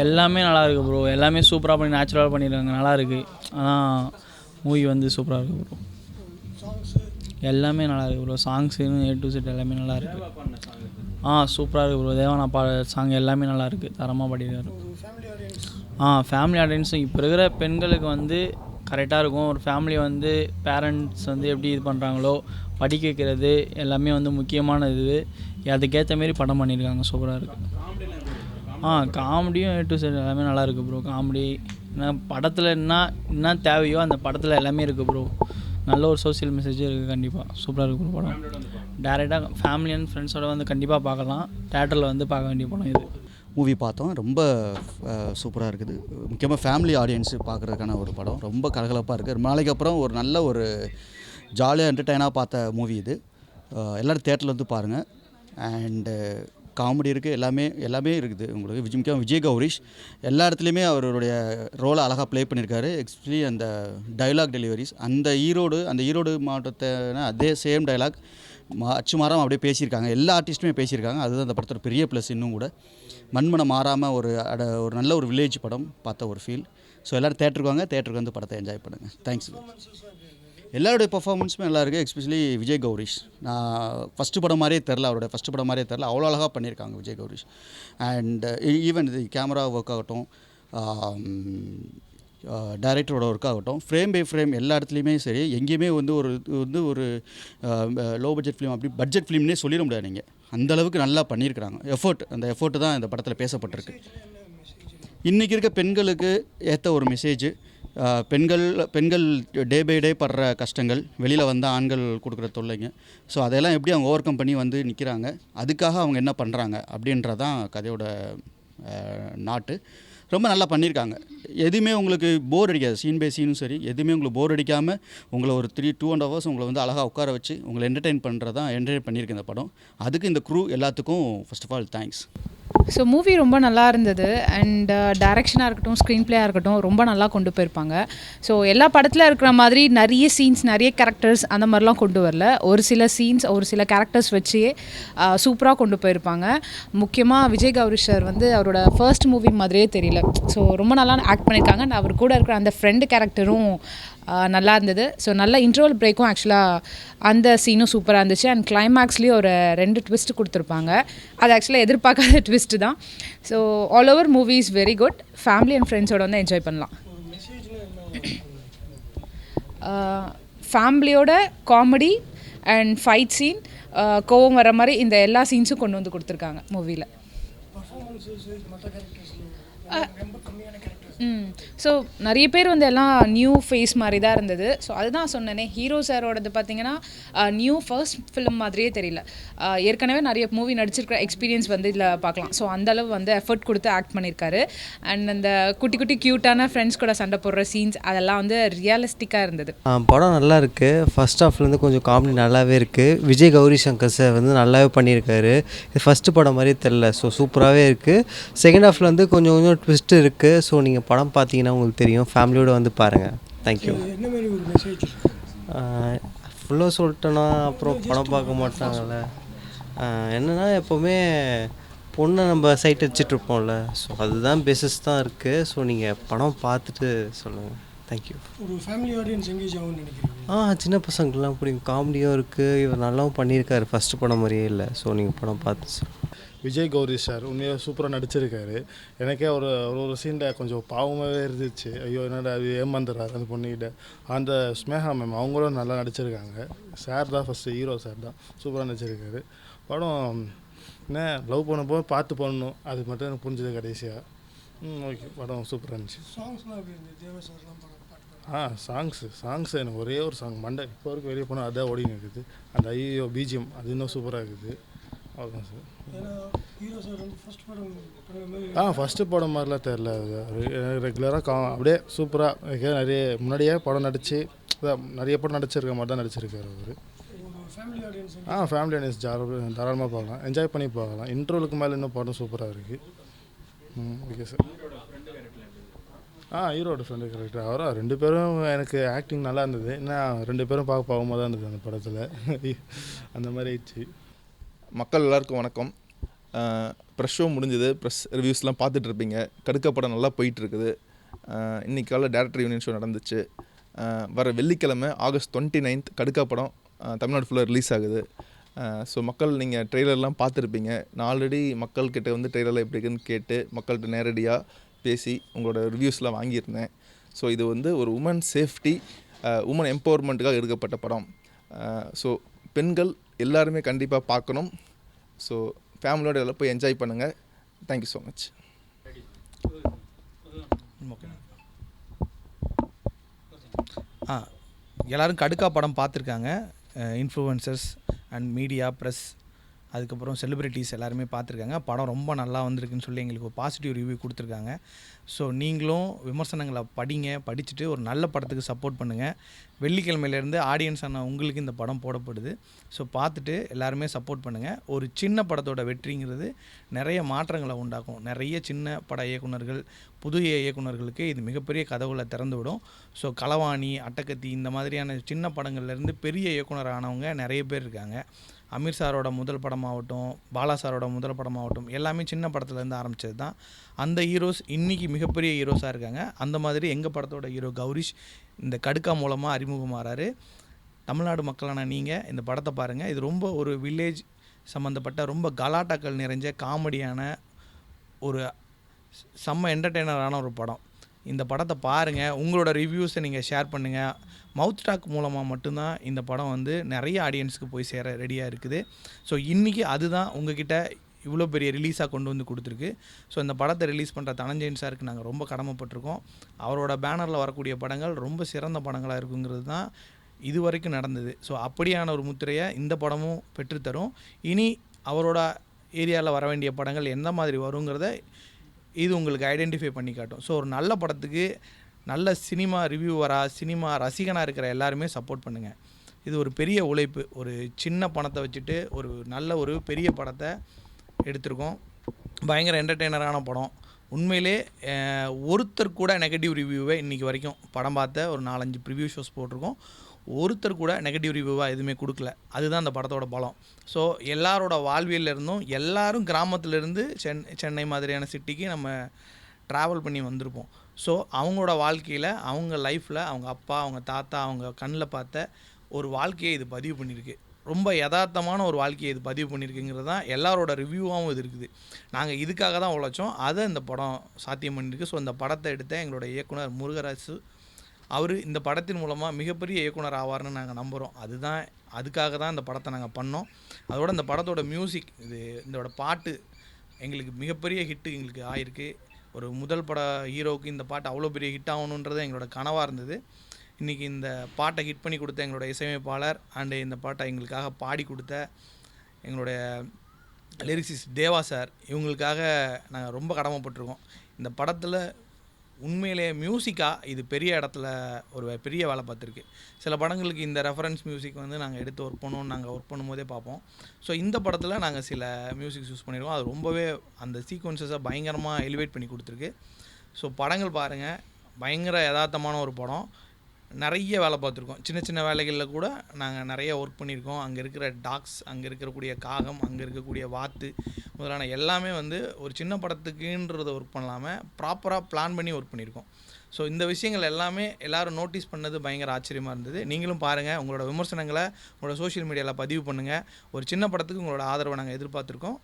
எல்லாமே நல்லா இருக்குது ப்ரோ. எல்லாமே சூப்பராக பண்ணி நேச்சுரலாக பண்ணியிருக்காங்க, நல்லா இருக்குது. ஆனால் மூவி வந்து சூப்பராக இருக்குது ப்ரோ. எல்லாமே நல்லா இருக்குது bro. Songs A to Z எல்லாமே நல்லா இருக்குது. சூப்பராக இருக்குது ப்ரோ. தேவானா சாங் எல்லாமே நல்லா இருக்குது, தரமாக பாடியிருக்காரு. ஃபேமிலி ஆடியன்ஸும் இப்போ இருக்கிற பெண்களுக்கு வந்து கரெக்டாக இருக்கும். ஒரு ஃபேமிலி வந்து பேரண்ட்ஸ் வந்து எப்படி இது பண்ணுறாங்களோ படிக்க வைக்கிறது எல்லாமே வந்து முக்கியமான இது. அதுக்கேற்ற மாரி படம் பண்ணியிருக்காங்க, சூப்பராக இருக்குது. காமெடியும் A to Z எல்லாமே நல்லா இருக்குது ப்ரோ. காமெடி படத்தில் என்ன தேவையோ அந்த படத்தில் எல்லாமே இருக்குது ப்ரோ. நல்ல ஒரு சோசியல் மெசேஜும் இருக்குது. கண்டிப்பாக சூப்பராக இருக்குது ப்ரோ படம். டேரெக்டாக ஃபேமிலி அண்ட் ஃப்ரெண்ட்ஸோடு வந்து கண்டிப்பாக பார்க்கலாம். தேட்டரில் வந்து பார்க்க வேண்டிய படம் இது. மூவி பார்த்தோம், ரொம்ப சூப்பராக இருக்குது. முக்கியமாக ஃபேமிலி ஆடியன்ஸு பார்க்குறதுக்கான ஒரு படம். ரொம்ப கலகலப்பாக இருக்குது. ரொம்ப நாளைக்கு அப்புறம் ஒரு நல்ல ஒரு ஜாலியாக என்டர்டெயினாக பார்த்த மூவி இது. எல்லோரும் தேட்டரில் வந்து பாருங்கள். அண்டு காமெடி இருக்குது, எல்லாமே இருக்குது உங்களுக்கு. முக்கியமாக விஜய் கௌரிஷ் எல்லா இடத்துலையுமே அவருடைய ரோலை அழகாக ப்ளே பண்ணியிருக்காரு. எக்ஸ்பெஷலி அந்த டைலாக் டெலிவரிஸ், அந்த ஈரோடு மாவட்டத்தின அதே சேம் டைலாக் அச்சு மாறாமல் அப்படியே பேசியிருக்காங்க. எல்லா ஆர்டிஸ்ட்டுமே பேசியிருக்காங்க. அதுதான் அந்த படத்தோட பெரிய ப்ளஸ். இன்னும் கூட மண்மனம் மாறாமல் ஒரு நல்ல ஒரு வில்லேஜ் படம் பார்த்த ஒரு ஃபீல். ஸோ எல்லோரும் தேட்டருக்கு வந்து படத்தை என்ஜாய் பண்ணுங்கள். தேங்க்ஸ். எல்லாருடைய பர்ஃபார்மன்ஸுமே நல்லா இருக்குது. எஸ்பெஷலி விஜய் கௌரிஷ், நான் ஃபஸ்ட்டு படம் மாதிரியே தெரில, அவருடைய ஃபஸ்ட்டு படம் மாதிரியே தெரில, அவ்வளோ அழகாக பண்ணியிருக்காங்க விஜய் கௌரிஷ். அண்ட் ஈவன் இது கேமரா ஒர்க் ஆகட்டும், டைரக்டரோட ஒர்க் ஆகட்டும், ஃப்ரேம் பை ஃப்ரேம் எல்லா இடத்துலையுமே சரி, எங்கேயுமே ஒரு லோ பட்ஜெட் ஃபிலிம், அப்படி பட்ஜெட் ஃபிலிம்னே சொல்லிட முடியாது. நீங்கள் அந்தளவுக்கு நல்லா பண்ணியிருக்கிறாங்க. அந்த எஃபோர்ட்டு தான் இந்த படத்தில் பேசப்பட்டிருக்கு. இன்றைக்கி இருக்க பெண்களுக்கு ஏற்ற ஒரு மெசேஜ். பெண்கள் டே பை டே படுற கஷ்டங்கள், வெளியில் வந்தால் ஆண்கள் கொடுக்குற தொல்லைங்க. ஸோ அதெல்லாம் எப்படி அவங்க ஓவர் கம் பண்ணி வந்து நிற்கிறாங்க, அதுக்காக அவங்க என்ன பண்ணுறாங்க அப்படின்றதான் கதையோட நாட்டு. ரொம்ப நல்லா பண்ணியிருக்காங்க. எதுவுமே உங்களுக்கு போர் அடிக்காது. சீன் பை சீனும் சரி, எதுவுமே உங்களுக்கு போர் அடிக்காமல் உங்களை ஒரு 2.5 hours உங்களை வந்து அழகாக உட்கார வச்சு உங்களை என்டர்டெயின் பண்ணியிருக்கு இந்த படம். அதுக்கு இந்த க்ரூ எல்லாத்துக்கும் first of all thanks. So movie ரொம்ப நல்லா இருந்தது. அண்ட் டைரக்ஷனாக இருக்கட்டும், ஸ்க்ரீன் பிளேயாக இருக்கட்டும், ரொம்ப நல்லா கொண்டு போயிருப்பாங்க. ஸோ எல்லா படத்தில் இருக்கிற மாதிரி நிறைய சீன்ஸ், நிறைய கேரக்டர்ஸ் அந்த மாதிரிலாம் கொண்டு வரல. ஒரு சில சீன்ஸ், ஒரு சில கேரக்டர்ஸ் வச்சு சூப்பராக கொண்டு போயிருப்பாங்க. முக்கியமாக விஜய் கௌரி சார் வந்து அவரோட ஃபர்ஸ்ட் மூவி மாதிரியே தெரியல. ஸோ ரொம்ப நல்லா ஆக்ட் பண்ணியிருக்காங்க. அண்ட் அவர் கூட இருக்கிற அந்த ஃப்ரெண்டு கேரக்டரும் நல்லா இருந்தது. ஸோ நல்ல இன்டர்வல் பிரேக்கும் ஆக்சுவலாக அந்த சீனும் சூப்பராக இருந்துச்சு. அண்ட் கிளைமேக்ஸ்லேயும் ஒரு 2 ட்விஸ்ட் கொடுத்துருப்பாங்க. அது ஆக்சுவலாக எதிர்பார்க்காத ட்விஸ்ட்டு தான். So all over movie is very good. Family and ஃப்ரெண்ட்ஸோட வந்து என்ஜாய் பண்ணலாம். ஃபேமிலியோட காமெடி அண்ட் ஃபைட் சீன், கோவம் வர மாதிரி இந்த எல்லா சீன்ஸும் கொண்டு வந்து கொடுத்துருக்காங்க மூவியில். ஸோ நிறைய பேர் வந்து எல்லாம் நியூ ஃபேஸ் மாதிரி தான் இருந்தது. ஸோ அதுதான் சொன்னேனே, ஹீரோ சாரோடது பார்த்தீங்கன்னா நியூ ஃபர்ஸ்ட் ஃபிலிம் மாதிரியே தெரியல. ஏற்கனவே நிறைய மூவி நடிச்சிருக்கிற எக்ஸ்பீரியன்ஸ் வந்து இதில் பார்க்கலாம். ஸோ அந்தளவு வந்து எஃபர்ட் கொடுத்து ஆக்ட் பண்ணியிருக்காரு. அண்ட் அந்த குட்டி குட்டி க்யூட்டான ஃப்ரெண்ட்ஸ் கூட சண்டை போடுற சீன்ஸ் அதெல்லாம் வந்து ரியலிஸ்டிக்காக இருந்தது. படம் நல்லா இருக்குது. ஃபர்ஸ்ட் ஹாஃப்லேருந்து கொஞ்சம் காமெடி நல்லாவே இருக்குது. விஜய் கௌரி சங்கர் சார் வந்து நல்லாவே பண்ணியிருக்காரு. இது ஃபஸ்ட்டு படம் மாதிரியே தெரில. ஸோ சூப்பராகவே இருக்குது. செகண்ட் ஹாஃபில் வந்து கொஞ்சம் ட்விஸ்ட் இருக்குது. ஸோ நீங்கள் படம் பார்த்தீங்கன்னா உங்களுக்கு தெரியும். ஃபேமிலியோடு வந்து பாருங்கள். தேங்க்யூ. ஃபுல்லாக சொல்லிட்டேன்னா அப்புறம் படம் பார்க்க மாட்டாங்கள்ல. என்னென்னா எப்போவுமே பொண்ணை நம்ம சைட் அடிச்சிட்ருப்போம்ல. ஸோ அதுதான் பேசிஸ் தான் இருக்குது. ஸோ நீங்கள் படம் பார்த்துட்டு சொல்லுங்கள். தேங்க்யூ. ஒரு ஃபேமிலி ஆடியன்ஸ் எங்கேஜ் ஆகும்னு நினைக்கிறீங்க? சின்ன பசங்கள்லாம் பிடிக்கும். காமெடியும் இருக்குது. இவர் நல்லாவும் பண்ணியிருக்காரு. ஃபஸ்ட்டு படம் மாதிரியே இல்லை. ஸோ நீங்கள் படம் பார்த்து விஜய் கௌரி சார் உண்மையாக சூப்பராக நடிச்சிருக்காரு. எனக்கே ஒரு சீனில் கொஞ்சம் பாவமாகவே இருந்துச்சு. ஐயோ என்னடா அது ஏமாந்துடுறாரு அந்த பொண்ணுக்கிட்ட. அந்த ஸ்னேகா மேம் அவங்களும் நல்லா நடிச்சிருக்காங்க. சார் தான் ஃபஸ்ட்டு ஹீரோ சார் தான் சூப்பராக நடிச்சிருக்காரு. படம் என்ன லவ் பண்ணும்போது பார்த்து பண்ணணும், அது மட்டும் எனக்கு புரிஞ்சது கடைசியாக. ஓகே, படம் சூப்பராக இருந்துச்சு. சாங்ஸ் எனக்கு ஒரே ஒரு சாங் மண்டை இப்போ வரைக்கும் வெளியே போனால் அதான் ஓடின்னு இருக்குது. அந்த ஐயோ பிஜிஎம் அது இன்னும் சூப்பராக இருக்குது. அவ்வளோதான் சார். ஃபஸ்ட்டு படம் மாதிரிலாம் தெரில. ரெகுலராக அப்படியே சூப்பராக முன்னாடியே படம் நடித்து நிறைய படம் நடிச்சிருக்க மாதிரி தான் நடிச்சிருக்காரு அவர். ஃபேமிலி ஆடியன்ஸ் தாராளமாக பார்க்கலாம், என்ஜாய் பண்ணி பார்க்கலாம். இன்டர்வலுக்கு மேலே இன்னும் படம் சூப்பராக இருக்குது. Okay sir. ஹீரோட ஃப்ரெண்டு கேரக்டர் அவரா 2 பேரும் எனக்கு ஆக்டிங் நல்லா இருந்தது. ஏன்னா 2 பேரும் பார்க்க பாவமாக தான் இருந்தது அந்த படத்தில். அந்த மாதிரி ஆயிடுச்சு. மக்கள் எல்லாருக்கும் வணக்கம். ப்ரெஸ் ஷோ முடிஞ்சது, ப்ரெஸ் ரிவ்யூஸ்லாம் பார்த்துட்ருப்பீங்க. கடுக்க படம் நல்லா போயிட்டுருக்குது. இன்றைக்கி காலைல டேரக்டர் யூனியன் ஷோ நடந்துச்சு. வர வெள்ளிக்கிழமை ஆகஸ்ட் 29 கடுக்கா படம் தமிழ்நாடு ஃபுல்லாக ரிலீஸ் ஆகுது. ஸோ மக்கள் நீங்கள் ட்ரெய்லர்லாம் பார்த்துருப்பீங்க. நான் ஆல்ரெடி மக்கள்கிட்ட வந்து ட்ரெய்லரில் எப்படி இருக்குன்னு கேட்டு மக்கள்கிட்ட நேரடியாக பேசி உங்களோட ரிவ்யூஸ்லாம் வாங்கியிருந்தேன். ஸோ இது வந்து ஒரு உமன் சேஃப்டி, உமன் எம்பவர்மெண்ட்டுக்காக எடுக்கப்பட்ட படம். ஸோ பெண்கள் எல்லாருமே கண்டிப்பாக பார்க்கணும். ஸோ ஃபேமிலியோட எல்லாம் போய் என்ஜாய் பண்ணுங்கள். Thank you so much. எல்லோரும் கடுக்கா படம் பார்த்துருக்காங்க. இன்ஃப்ளூயன்சர்ஸ் அண்ட் மீடியா, ப்ரெஸ், அதுக்கப்புறம் செலிப்ரிட்டிஸ் எல்லாருமே பார்த்துருக்காங்க. படம் ரொம்ப நல்லா வந்திருக்குன்னு சொல்லி எங்களுக்கு ஒரு பாசிட்டிவ் ரிவ்யூ கொடுத்துருக்காங்க. ஸோ நீங்களும் விமர்சனங்களை படிச்சுட்டு ஒரு நல்ல படத்துக்கு சப்போர்ட் பண்ணுங்கள். வெள்ளிக்கிழமையிலேருந்து ஆடியன்ஸான உங்களுக்கு இந்த படம் போடப்படுது. ஸோ பார்த்துட்டு எல்லாருமே சப்போர்ட் பண்ணுங்கள். ஒரு சின்ன படத்தோட வெற்றிங்கிறது நிறைய மாற்றங்களை உண்டாக்கும். நிறைய சின்ன பட இயக்குனர்கள், புதிய இயக்குனர்களுக்கு இது மிகப்பெரிய கதவுகளை திறந்து விடும். ஸோ களவாணி, அட்டகத்தி இந்த மாதிரியான சின்ன படங்கள்லேருந்து பெரிய இயக்குனர் ஆனவங்க நிறைய பேர் இருக்காங்க. அமீர் சாரோட முதல் படமாகட்டும், பாலா சாரோட முதல் படமாகட்டும், எல்லாமே சின்ன படத்துலேருந்து ஆரம்பித்தது தான். அந்த ஹீரோஸ் இன்றைக்கி மிகப்பெரிய ஹீரோஸாக இருக்காங்க. அந்த மாதிரி எங்கள் படத்தோட ஹீரோ கௌரிஷ் இந்த கடுக்கா மூலமாக அறிமுகமாகறாரு. தமிழ்நாடு மக்களான நீங்கள் இந்த படத்தை பாருங்கள். இது ரொம்ப ஒரு வில்லேஜ் சம்மந்தப்பட்ட ரொம்ப கலாட்டாக்கள் நிறைஞ்ச காமெடியான ஒரு செம்ம என்டர்டெய்னரான ஒரு படம். இந்த படத்தை பாருங்கள். உங்களோட ரிவ்யூஸை நீங்கள் ஷேர் பண்ணுங்கள். மவுத் டாக் மூலமாக மட்டும்தான் இந்த படம் வந்து நிறைய ஆடியன்ஸுக்கு போய் சேர ரெடியாக இருக்குது. ஸோ இன்றைக்கி அதுதான் உங்ககிட்ட இவ்வளோ பெரிய ரிலீஸாக கொண்டு வந்து கொடுத்துருக்கு. ஸோ இந்த படத்தை ரிலீஸ் பண்ணுற தனஞ்சயன் சாருக்கு நாங்கள் ரொம்ப கடமைப்பட்டிருக்கோம். அவரோட பேனரில் வரக்கூடிய படங்கள் ரொம்ப சிறந்த படங்களாக இருக்குங்கிறது தான் இது வரைக்கும் நடந்தது. ஸோ அப்படியான ஒரு முத்திரையை இந்த படமும் பெற்றுத்தரும். இனி அவரோட ஏரியாவில் வர வேண்டிய படங்கள் எந்த மாதிரி வருங்கிறத இது உங்களுக்கு ஐடென்டிஃபை பண்ணி காட்டும். ஸோ ஒரு நல்ல படத்துக்கு நல்ல சினிமா ரிவ்யூவராக, சினிமா ரசிகனாக இருக்கிற எல்லாருமே சப்போர்ட் பண்ணுங்கள். இது ஒரு பெரிய உழைப்பு. ஒரு சின்ன பணத்தை வச்சுட்டு ஒரு பெரிய படத்தை எடுத்திருக்கோம். பயங்கர என்டர்டெய்னரான படம். உண்மையிலே ஒருத்தர் கூட நெகட்டிவ் ரிவ்யூவை இன்றைக்கி வரைக்கும் படம் பார்த்த ஒரு 4-5 ப்ரிவ்யூ ஷோஸ் போட்டிருக்கோம். ஒருத்தர் கூட நெகட்டிவ் ரிவ்யூவாக எதுவுமே கொடுக்கல. அதுதான் அந்த படத்தோட பலம். ஸோ எல்லாரோட வாழ்வியலில் இருந்தும் எல்லாரும் கிராமத்துலேருந்து சென்னை மாதிரியான சிட்டிக்கு நம்ம ட்ராவல் பண்ணி வந்திருப்போம். ஸோ அவங்களோட வாழ்க்கையில், அவங்க லைஃப்பில், அவங்க அப்பா, அவங்க தாத்தா, அவங்க கண்ணில் பார்த்த ஒரு வாழ்க்கையை இது பதிவு பண்ணியிருக்கு. ரொம்ப யதார்த்தமான ஒரு வாழ்க்கையை இது பதிவு பண்ணியிருக்குங்கிறது தான் எல்லாரோட ரிவ்யூவாகவும் இது இருக்குது. நாங்கள் இதுக்காக தான் உழைச்சோம். அதை இந்த படம் சாத்தியம் பண்ணியிருக்கு. ஸோ இந்த படத்தை எடுத்த எங்களோட இயக்குனர் முருகராசு, அவர் இந்த படத்தின் மூலமாக மிகப்பெரிய இயக்குனர் ஆவார்னு நாங்கள் நம்புகிறோம். அதுக்காக தான் இந்த படத்தை நாங்கள் பண்ணோம். அதோட இந்த படத்தோட மியூசிக், இதோட பாட்டு எங்களுக்கு மிகப்பெரிய ஹிட்டு எங்களுக்கு ஆயிருக்கு. ஒரு முதல் பட ஹீரோவுக்கு இந்த பாட்டு அவ்வளோ பெரிய ஹிட் ஆகணுன்றது எங்களோட கனவாக இருந்தது. இன்றைக்கி இந்த பாட்டை ஹிட் பண்ணி கொடுத்த எங்களோட இசையமைப்பாளர் அண்டு இந்த பாட்டை எங்களுக்காக பாடி கொடுத்த எங்களுடைய லிரிக்ஸிஸ்ட் தேவா சார், இவங்களுக்காக நாங்கள் ரொம்ப கடமைப்பட்டிருக்கோம். இந்த படத்தில் உண்மையிலே மியூசிக்காக இது பெரிய இடத்துல ஒரு பெரிய வேலை பார்த்துருக்கு. சில படங்களுக்கு இந்த ரெஃபரன்ஸ் மியூசிக் வந்து நாங்கள் எடுத்து ஒர்க் பண்ணும்போதே பார்ப்போம். ஸோ இந்த படத்தில் நாங்கள் சில மியூசிக் யூஸ் பண்ணியிருக்கோம். அது ரொம்பவே அந்த சீக்வன்சஸை பயங்கரமாக எலிவேட் பண்ணி கொடுத்துருக்கு. ஸோ படங்கள் பாருங்கள். பயங்கர யதார்த்தமான ஒரு படம். நிறைய வேலை பார்த்துருக்கோம். சின்ன சின்ன வேலைகளில் கூட நாங்கள் நிறைய ஒர்க் பண்ணியிருக்கோம். அங்கே இருக்கிற டாக்ஸ், அங்கே இருக்கக்கூடிய காகம், அங்கே இருக்கக்கூடிய வாத்து முதலான எல்லாமே வந்து ஒரு சின்ன படத்துக்குன்றதை ஒர்க் பண்ணாமல் ப்ராப்பராக பிளான் பண்ணி ஒர்க் பண்ணியிருக்கோம். ஸோ இந்த விஷயங்கள் எல்லாமே எல்லோரும் நோட்டீஸ் பண்ணது பயங்கர ஆச்சரியமாக இருந்தது. நீங்களும் பாருங்கள். உங்களோட விமர்சனங்களை உங்களோட சோஷியல் மீடியாவில் பதிவு பண்ணுங்கள். ஒரு சின்ன படத்துக்கு உங்களோட ஆதரவை நாங்கள் எதிர்பார்த்துருக்கோம்.